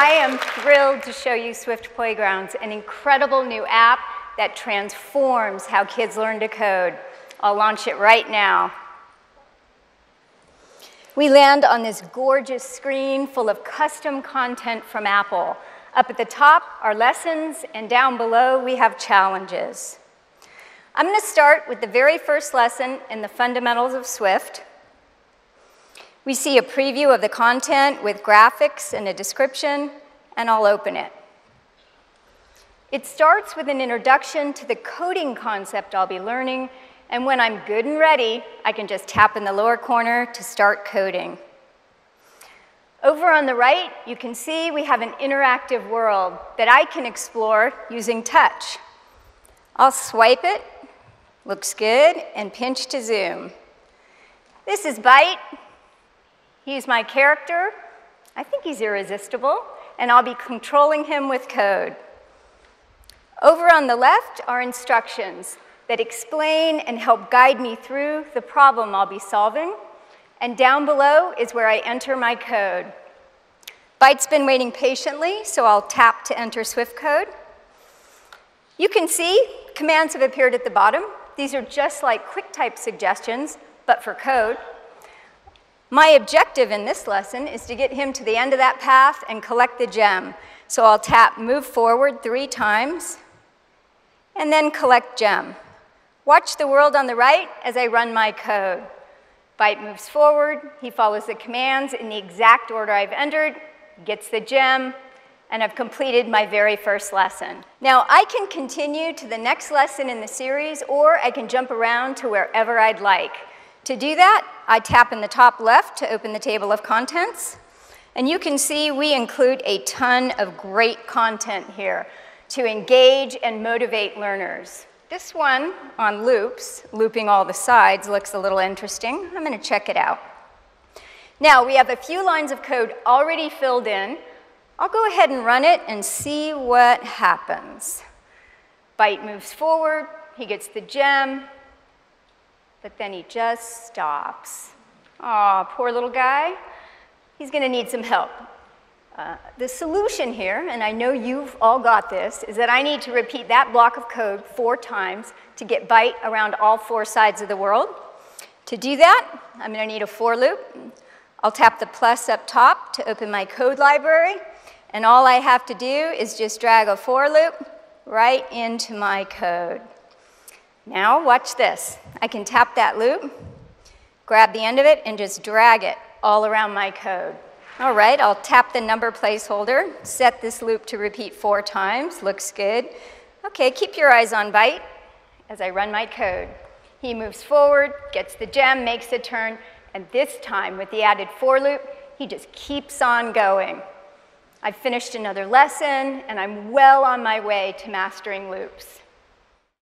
I am thrilled to show you Swift Playgrounds, an incredible new app that transforms how kids learn to code. I'll launch it right now. We land on this gorgeous screen full of custom content from Apple. Up at the top are lessons, and down below we have challenges. I'm going to start with the very first lesson in the fundamentals of Swift. We see a preview of the content with graphics and a description, and I'll open it. It starts with an introduction to the coding concept I'll be learning, and when I'm good and ready, I can just tap in the lower corner to start coding. Over on the right, you can see we have an interactive world that I can explore using touch. I'll swipe it, looks good, and pinch to zoom. This is Byte. He's my character. I think he's irresistible, and I'll be controlling him with code. Over on the left are instructions that explain and help guide me through the problem I'll be solving. And down below is where I enter my code. Byte's been waiting patiently, so I'll tap to enter Swift code. You can see commands have appeared at the bottom. These are just like quick type suggestions, but for code. My objective in this lesson is to get him to the end of that path and collect the gem. So I'll tap move forward 3 times, and then collect gem. Watch the world on the right as I run my code. Byte moves forward, he follows the commands in the exact order I've entered, gets the gem, and I've completed my very first lesson. Now, I can continue to the next lesson in the series, or I can jump around to wherever I'd like. To do that, I tap in the top left to open the table of contents, and you can see we include a ton of great content here to engage and motivate learners. This one on loops, looping all the sides, looks a little interesting. I'm going to check it out. Now, we have a few lines of code already filled in. I'll go ahead and run it and see what happens. Byte moves forward, he gets the gem, but then he just stops. Aw, poor little guy. He's going to need some help. The solution here, and I know you've all got this, is that I need to repeat that block of code 4 times to get Byte around all 4 sides of the world. To do that, I'm going to need a for loop. I'll tap the plus up top to open my code library, and all I have to do is just drag a for loop right into my code. Now, watch this. I can tap that loop, grab the end of it, and just drag it all around my code. All right, I'll tap the number placeholder, set this loop to repeat 4 times. Looks good. Okay, keep your eyes on Byte as I run my code. He moves forward, gets the gem, makes a turn, and this time with the added for loop, he just keeps on going. I've finished another lesson, and I'm well on my way to mastering loops.